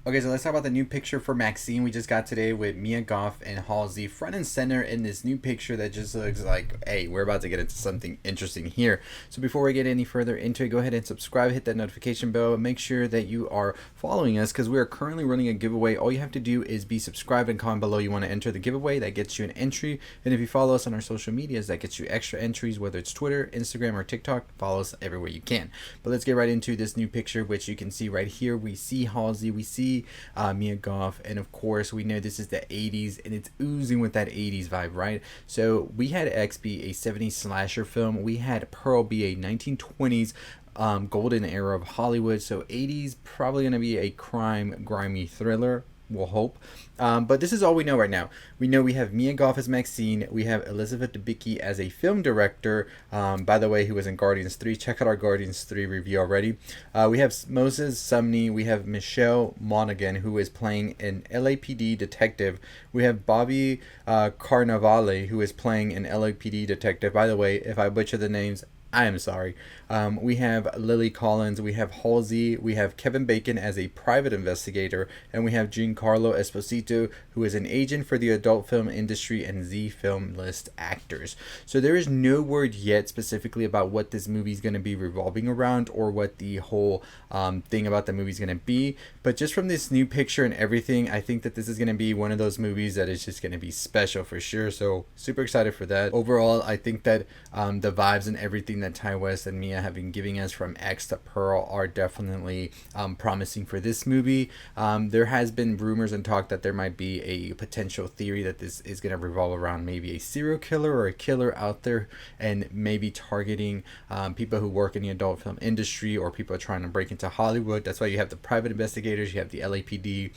Okay, so let's talk about the new picture for MaXXXine we just got today with Mia Goth and Halsey front and center in this new picture that just looks like, hey, we're about to get into something interesting here. So before we get any further into it, go ahead and subscribe, hit that notification bell, and make sure that you are following us because we are currently running a giveaway. All you have to do is be subscribed and comment below you want to enter the giveaway. That gets you an entry. And if you follow us on our social medias, that gets you extra entries, whether it's Twitter, Instagram, or TikTok. Follow us everywhere you can. But let's get right into this new picture, which you can see right here. We see Halsey, we see Mia Goth, and of course we know this is the 80s and it's oozing with that 80s vibe, right? So we had X be a 70s slasher film, we had Pearl be a 1920s golden era of Hollywood, so 80s probably going to be a crime grimy thriller, we'll hope. But this is all we know right now. We know we have Mia Goth as MaXXXine. We have Elizabeth Debicki as a film director, by the way, who was in Guardians 3. Check out our Guardians 3 review already. We have Moses Sumney. We have Michelle Monaghan, who is playing an LAPD detective. We have Bobby Carnavale, who is playing an LAPD detective. By the way, if I butcher the names, I am sorry. We have Lily Collins, we have Halsey, we have Kevin Bacon as a private investigator, and we have Giancarlo Esposito, who is an agent for the adult film industry and Z Film list actors. So there is no word yet specifically about what this movie is going to be revolving around or what the whole thing about the movie is going to be. But just from this new picture and everything, I think that this is going to be one of those movies that is just going to be special for sure. So super excited for that. Overall, I think that the vibes and everything that Ty West and Mia have been giving us from X to Pearl are definitely promising for this movie. There has been rumors and talk that there might be a potential theory that this is going to revolve around maybe a serial killer or a killer out there and maybe targeting people who work in the adult film industry or people trying to break into Hollywood. That's why you have the private investigators, you have the LAPD.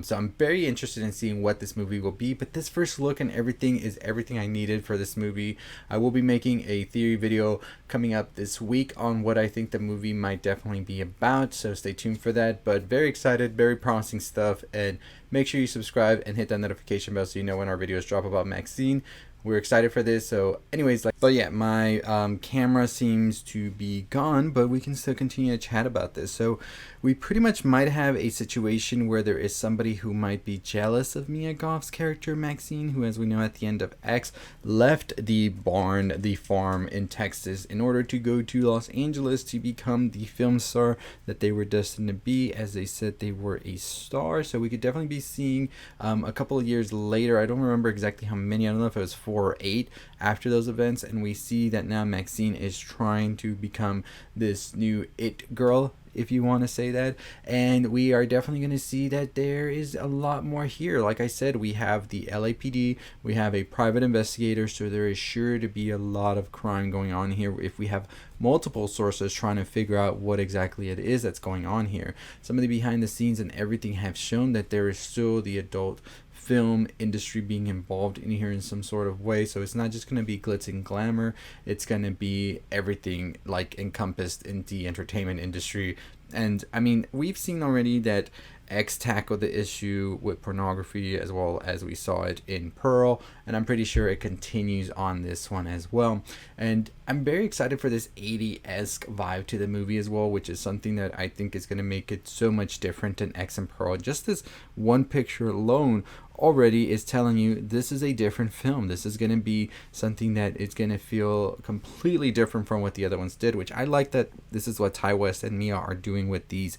So I'm very interested in seeing what this movie will be, but this first look and everything is everything I needed for this movie. I will be making a theory video coming up this week on what I think the movie might definitely be about, so stay tuned for that. But very excited, very promising stuff, and make sure you subscribe and hit that notification bell so you know when our videos drop about MaXXXine. We're excited for this. So anyways, but yeah, my camera seems to be gone, but we can still continue to chat about this. So we pretty much might have a situation where there is somebody who might be jealous of Mia Goth's character MaXXXine, who, as we know, at the end of X left the barn, the farm in Texas in order to go to Los Angeles to become the film star that they were destined to be. As they said, they were a star. So we could definitely be seeing a couple of years later, I don't remember exactly how many, I don't know if it was 4 or 8 after those events, and we see that now MaXXXine is trying to become this new it girl, if you want to say that, and we are definitely going to see that there is a lot more here. Like I said, we have the LAPD, we have a private investigator, so there is sure to be a lot of crime going on here if we have multiple sources trying to figure out what exactly it is that's going on here. Some of the behind the scenes and everything have shown that there is still the adult film industry being involved in here in some sort of way. So it's not just going to be glitz and glamour, it's going to be everything like encompassed in the entertainment industry. And I mean, we've seen already that X tackled the issue with pornography as well as we saw it in Pearl, and I'm pretty sure it continues on this one as well. And I'm very excited for this 80-esque vibe to the movie as well, which is something that I think is going to make it so much different than X and Pearl. Just this one picture alone already is telling you this is a different film. This is going to be something that is going to feel completely different from what the other ones did, which I like that this is what Ty West and Mia are doing with these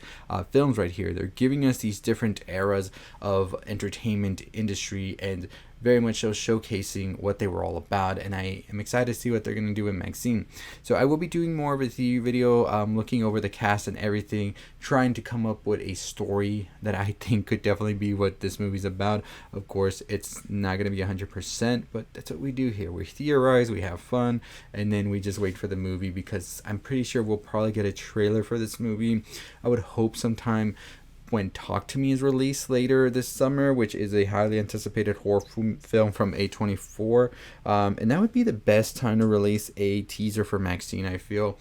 films right here. They're giving us these different eras of entertainment industry and very much so showcasing what they were all about, and I am excited to see what they're going to do with MaXXXine. So I will be doing more of a theory video, looking over the cast and everything, trying to come up with a story that I think could definitely be what this movie's about. Of course, it's not going to be 100%, but that's what we do here. We theorize, we have fun, and then we just wait for the movie, because I'm pretty sure we'll probably get a trailer for this movie. I would hope sometime when Talk to Me is released later this summer, which is a highly anticipated horror film from A24, and that would be the best time to release a teaser for MaXXXine, I feel.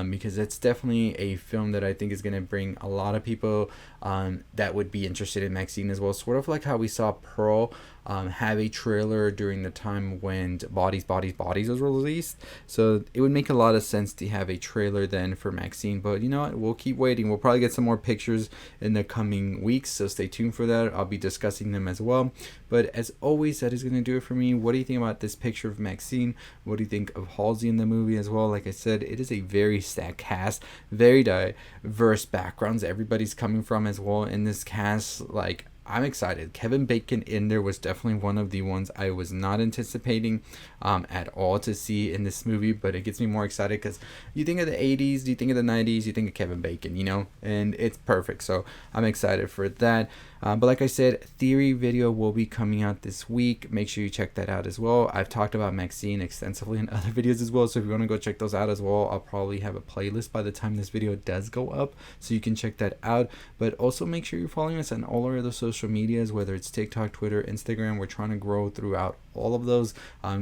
because it's definitely a film that I think is going to bring a lot of people that would be interested in MaXXXine as well. Sort of like how we saw Pearl have a trailer during the time when Bodies was released. So it would make a lot of sense to have a trailer then for MaXXXine. But you know what? We'll keep waiting. We'll probably get some more pictures in the coming weeks. So stay tuned for that. I'll be discussing them as well. But as always, that is going to do it for me. What do you think about this picture of MaXXXine? What do you think of Halsey in the movie as well? Like I said, it is a very stacked cast, very diverse backgrounds everybody's coming from as well in this cast. Like, I'm excited. Kevin Bacon in there was definitely one of the ones I was not anticipating at all to see in this movie, but it gets me more excited because you think of the 80s, you think of the 90s, you think of Kevin Bacon, you know, and it's perfect. So I'm excited for that. But like I said, theory video will be coming out this week. Make sure you check that out as well. I've talked about MaXXXine extensively in other videos as well, so if you want to go check those out as well, I'll probably have a playlist by the time this video does go up, so you can check that out. But also make sure you're following us on all our other social medias, whether it's TikTok, Twitter, Instagram. We're trying to grow throughout all of those,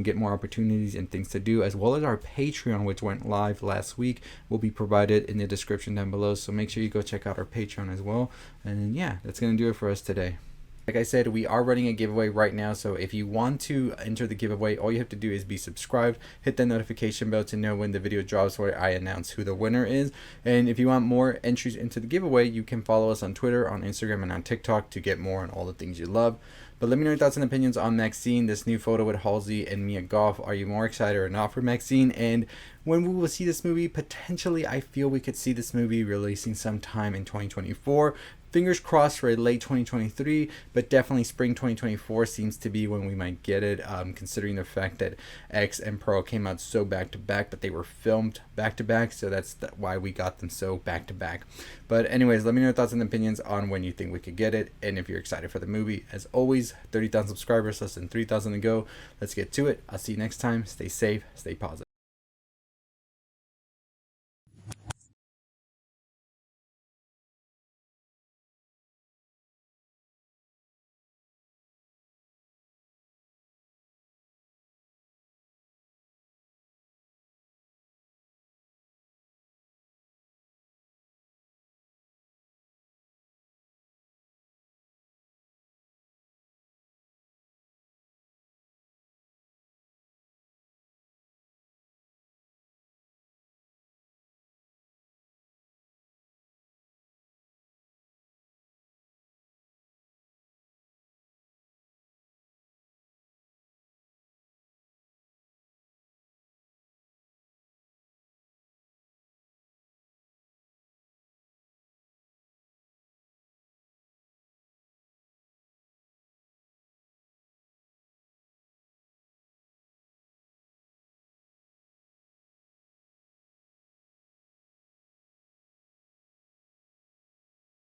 get more opportunities and things to do, as well as our Patreon, which went live last week, will be provided in the description down below. So make sure you go check out our Patreon as well. And yeah, that's gonna do it for us today. Like I said, we are running a giveaway right now, so if you want to enter the giveaway, all you have to do is be subscribed, hit the notification bell to know when the video drops where I announce who the winner is. And if you want more entries into the giveaway, you can follow us on Twitter, on Instagram, and on TikTok to get more on all the things you love. But let me know your thoughts and opinions on MaXXXine, this new photo with Halsey and Mia Goth. Are you more excited or not for MaXXXine? And when we will see this movie, potentially I feel we could see this movie releasing sometime in 2024. Fingers crossed for a late 2023, but definitely spring 2024 seems to be when we might get it, considering the fact that X and Pearl came out so back-to-back, but they were filmed back-to-back, so that's why we got them so back-to-back. But anyways, let me know your thoughts and opinions on when you think we could get it, and if you're excited for the movie. As always, 30,000 subscribers, less than 3,000 to go. Let's get to it. I'll see you next time. Stay safe, stay positive.